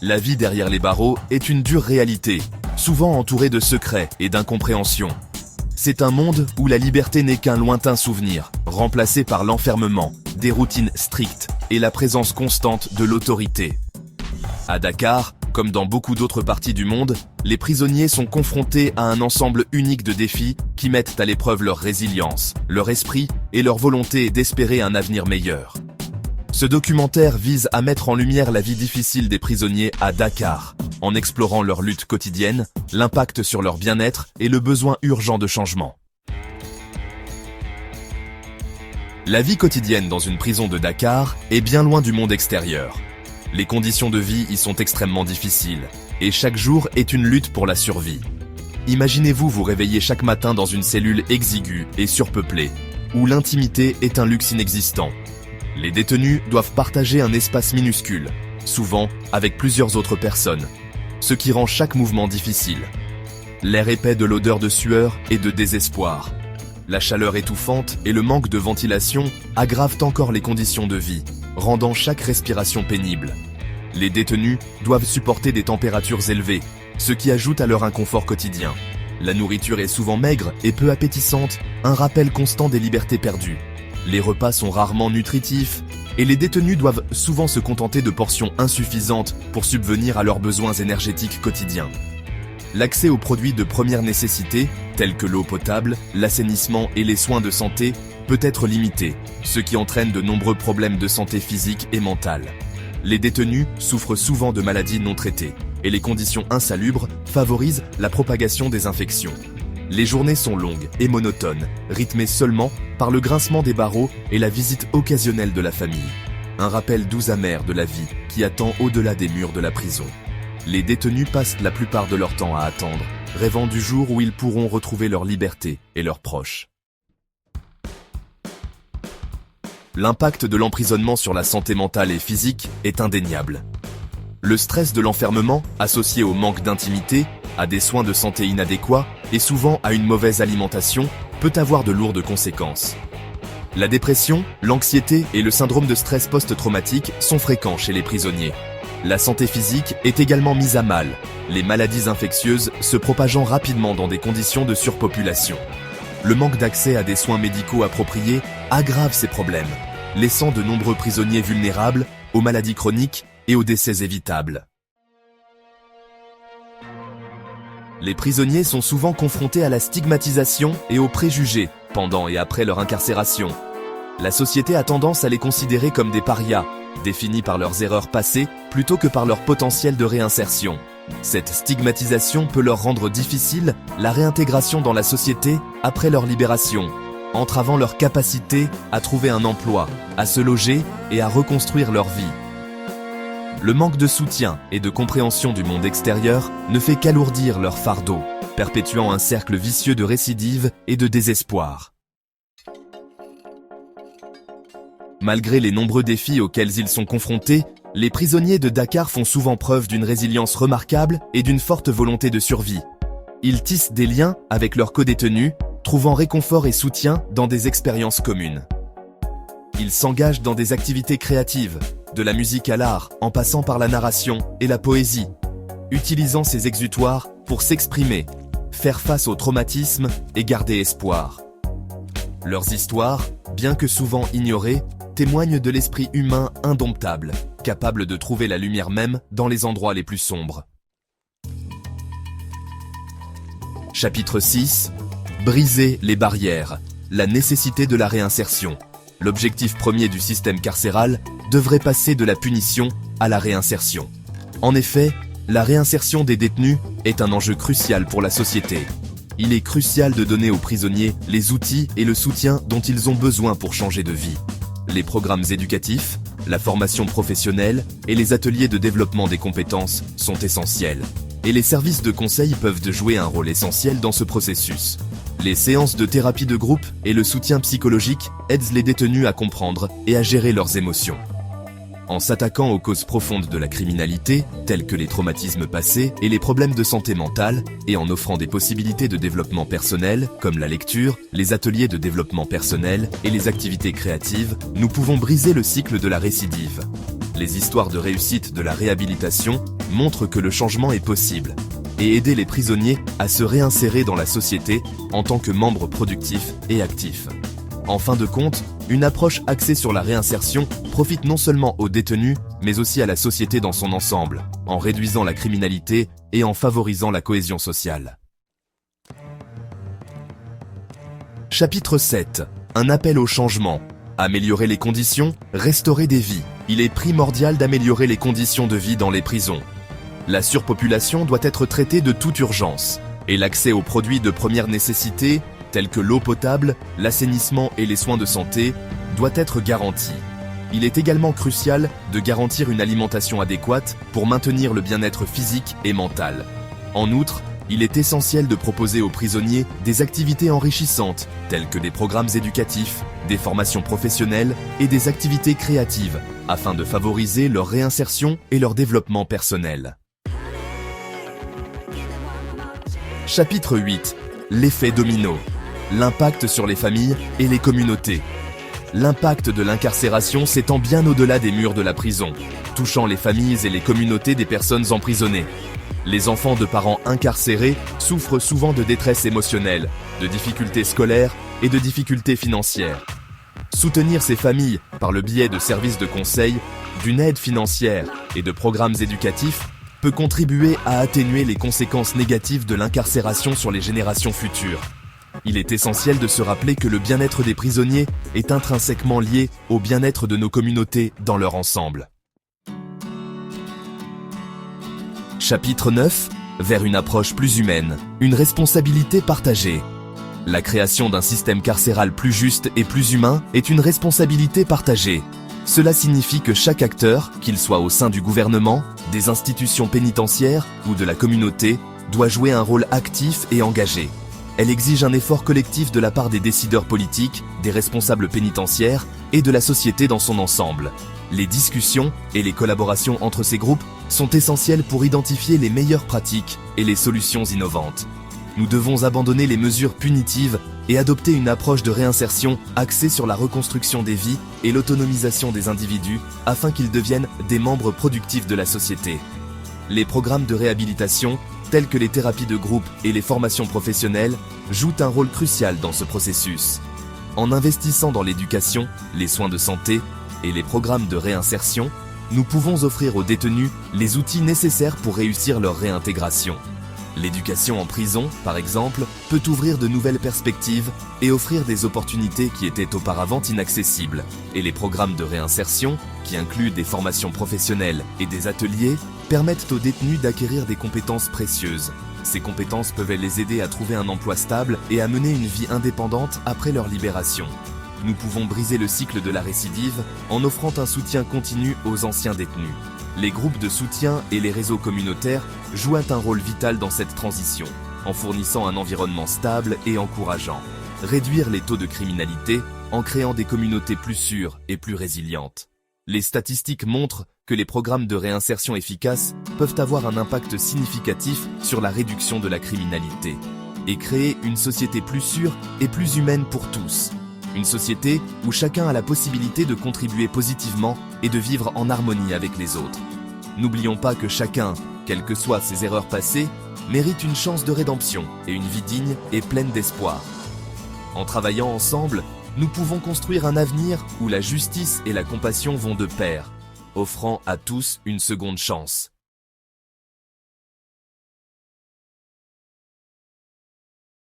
La vie derrière les barreaux est une dure réalité, souvent entourée de secrets et d'incompréhensions. C'est un monde où la liberté n'est qu'un lointain souvenir, remplacé par l'enfermement, des routines strictes et la présence constante de l'autorité. À Dakar, comme dans beaucoup d'autres parties du monde, les prisonniers sont confrontés à un ensemble unique de défis qui mettent à l'épreuve leur résilience, leur esprit et leur volonté d'espérer un avenir meilleur. Ce documentaire vise à mettre en lumière la vie difficile des prisonniers à Dakar, en explorant leur lutte quotidienne, l'impact sur leur bien-être et le besoin urgent de changement. La vie quotidienne dans une prison de Dakar est bien loin du monde extérieur. Les conditions de vie y sont extrêmement difficiles, et chaque jour est une lutte pour la survie. Imaginez-vous vous réveiller chaque matin dans une cellule exiguë et surpeuplée, où l'intimité est un luxe inexistant. Les détenus doivent partager un espace minuscule, souvent avec plusieurs autres personnes, ce qui rend chaque mouvement difficile. L'air épais de l'odeur de sueur et de désespoir. La chaleur étouffante et le manque de ventilation aggravent encore les conditions de vie, rendant chaque respiration pénible. Les détenus doivent supporter des températures élevées, ce qui ajoute à leur inconfort quotidien. La nourriture est souvent maigre et peu appétissante, un rappel constant des libertés perdues. Les repas sont rarement nutritifs, et les détenus doivent souvent se contenter de portions insuffisantes pour subvenir à leurs besoins énergétiques quotidiens. L'accès aux produits de première nécessité, tels que l'eau potable, l'assainissement et les soins de santé, peut être limité, ce qui entraîne de nombreux problèmes de santé physique et mentale. Les détenus souffrent souvent de maladies non traitées, et les conditions insalubres favorisent la propagation des infections. Les journées sont longues et monotones, rythmées seulement par le grincement des barreaux et la visite occasionnelle de la famille. Un rappel doux amer de la vie qui attend au-delà des murs de la prison. Les détenus passent la plupart de leur temps à attendre, rêvant du jour où ils pourront retrouver leur liberté et leurs proches. L'impact de l'emprisonnement sur la santé mentale et physique est indéniable. Le stress de l'enfermement, associé au manque d'intimité, à des soins de santé inadéquats et souvent à une mauvaise alimentation, peut avoir de lourdes conséquences. La dépression, l'anxiété et le syndrome de stress post-traumatique sont fréquents chez les prisonniers. La santé physique est également mise à mal, les maladies infectieuses se propageant rapidement dans des conditions de surpopulation. Le manque d'accès à des soins médicaux appropriés aggrave ces problèmes, laissant de nombreux prisonniers vulnérables aux maladies chroniques et aux décès évitables. Les prisonniers sont souvent confrontés à la stigmatisation et aux préjugés pendant et après leur incarcération. La société a tendance à les considérer comme des parias, définis par leurs erreurs passées plutôt que par leur potentiel de réinsertion. Cette stigmatisation peut leur rendre difficile la réintégration dans la société après leur libération, entravant leur capacité à trouver un emploi, à se loger et à reconstruire leur vie. Le manque de soutien et de compréhension du monde extérieur ne fait qu'alourdir leur fardeau, perpétuant un cercle vicieux de récidive et de désespoir. Malgré les nombreux défis auxquels ils sont confrontés, les prisonniers de Dakar font souvent preuve d'une résilience remarquable et d'une forte volonté de survie. Ils tissent des liens avec leurs codétenus, trouvant réconfort et soutien dans des expériences communes. Ils s'engagent dans des activités créatives, de la musique à l'art, en passant par la narration et la poésie, utilisant ces exutoires pour s'exprimer, faire face au traumatisme et garder espoir. Leurs histoires, bien que souvent ignorées, témoignent de l'esprit humain indomptable, capable de trouver la lumière même dans les endroits les plus sombres. Chapitre 6. Briser les barrières. La nécessité de la réinsertion. L'objectif premier du système carcéral devrait passer de la punition à la réinsertion. En effet, la réinsertion des détenus est un enjeu crucial pour la société. Il est crucial de donner aux prisonniers les outils et le soutien dont ils ont besoin pour changer de vie. Les programmes éducatifs, la formation professionnelle et les ateliers de développement des compétences sont essentiels. Et les services de conseil peuvent jouer un rôle essentiel dans ce processus. Les séances de thérapie de groupe et le soutien psychologique aident les détenus à comprendre et à gérer leurs émotions. En s'attaquant aux causes profondes de la criminalité, telles que les traumatismes passés et les problèmes de santé mentale, et en offrant des possibilités de développement personnel, comme la lecture, les ateliers de développement personnel et les activités créatives, nous pouvons briser le cycle de la récidive. Les histoires de réussite de la réhabilitation montre que le changement est possible et aider les prisonniers à se réinsérer dans la société en tant que membres productifs et actifs. En fin de compte, une approche axée sur la réinsertion profite non seulement aux détenus, mais aussi à la société dans son ensemble, en réduisant la criminalité et en favorisant la cohésion sociale. Chapitre 7. Un appel au changement. Améliorer les conditions, restaurer des vies. Il est primordial d'améliorer les conditions de vie dans les prisons. La surpopulation doit être traitée de toute urgence, et l'accès aux produits de première nécessité, tels que l'eau potable, l'assainissement et les soins de santé, doit être garanti. Il est également crucial de garantir une alimentation adéquate pour maintenir le bien-être physique et mental. En outre, il est essentiel de proposer aux prisonniers des activités enrichissantes, telles que des programmes éducatifs, des formations professionnelles et des activités créatives, afin de favoriser leur réinsertion et leur développement personnel. Chapitre 8. L'effet domino. L'impact sur les familles et les communautés. L'impact de l'incarcération s'étend bien au-delà des murs de la prison, touchant les familles et les communautés des personnes emprisonnées. Les enfants de parents incarcérés souffrent souvent de détresse émotionnelle, de difficultés scolaires et de difficultés financières. Soutenir ces familles par le biais de services de conseil, d'une aide financière et de programmes éducatifs peut contribuer à atténuer les conséquences négatives de l'incarcération sur les générations futures. Il est essentiel de se rappeler que le bien-être des prisonniers est intrinsèquement lié au bien-être de nos communautés dans leur ensemble. Chapitre 9. Vers une approche plus humaine, une responsabilité partagée. La création d'un système carcéral plus juste et plus humain est une responsabilité partagée. Cela signifie que chaque acteur, qu'il soit au sein du gouvernement, des institutions pénitentiaires ou de la communauté, doit jouer un rôle actif et engagé. Elle exige un effort collectif de la part des décideurs politiques, des responsables pénitentiaires et de la société dans son ensemble. Les discussions et les collaborations entre ces groupes sont essentielles pour identifier les meilleures pratiques et les solutions innovantes. Nous devons abandonner les mesures punitives et adopter une approche de réinsertion axée sur la reconstruction des vies et l'autonomisation des individus afin qu'ils deviennent des membres productifs de la société. Les programmes de réhabilitation, tels que les thérapies de groupe et les formations professionnelles, jouent un rôle crucial dans ce processus. En investissant dans l'éducation, les soins de santé et les programmes de réinsertion, nous pouvons offrir aux détenus les outils nécessaires pour réussir leur réintégration. L'éducation en prison, par exemple, peut ouvrir de nouvelles perspectives et offrir des opportunités qui étaient auparavant inaccessibles. Et les programmes de réinsertion, qui incluent des formations professionnelles et des ateliers, permettent aux détenus d'acquérir des compétences précieuses. Ces compétences peuvent les aider à trouver un emploi stable et à mener une vie indépendante après leur libération. Nous pouvons briser le cycle de la récidive en offrant un soutien continu aux anciens détenus. Les groupes de soutien et les réseaux communautaires jouent un rôle vital dans cette transition, en fournissant un environnement stable et encourageant. Réduire les taux de criminalité en créant des communautés plus sûres et plus résilientes. Les statistiques montrent que les programmes de réinsertion efficaces peuvent avoir un impact significatif sur la réduction de la criminalité et créer une société plus sûre et plus humaine pour tous. Une société où chacun a la possibilité de contribuer positivement et de vivre en harmonie avec les autres. N'oublions pas que chacun, quelles que soient ses erreurs passées, mérite une chance de rédemption et une vie digne et pleine d'espoir. En travaillant ensemble, nous pouvons construire un avenir où la justice et la compassion vont de pair, offrant à tous une seconde chance.